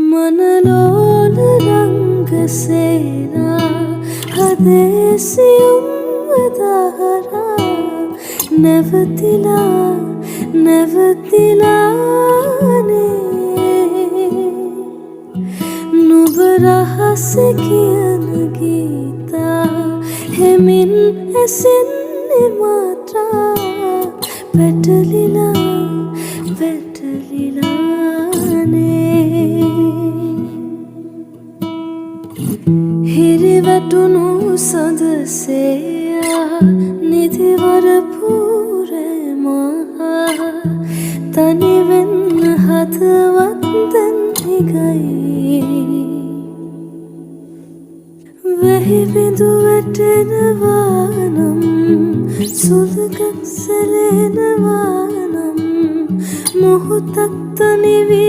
මනලෝල රංගසේනා හදේසියුම් වදහරා නැවතිලානේ නුඹ රහස කියන ගීතා හෙමින් ඇසෙන්නේ මාත්‍රා වැටලිලානේ හිරිවැටුණු සඳසේයා නිදිවර පූරමා තනිවෙන්න හදවත් දැන් හිගයි වැහිබිඳු වැටෙනවා නම් සුළඟක් සැලෙනවා නම් මොහොතක් තනිවී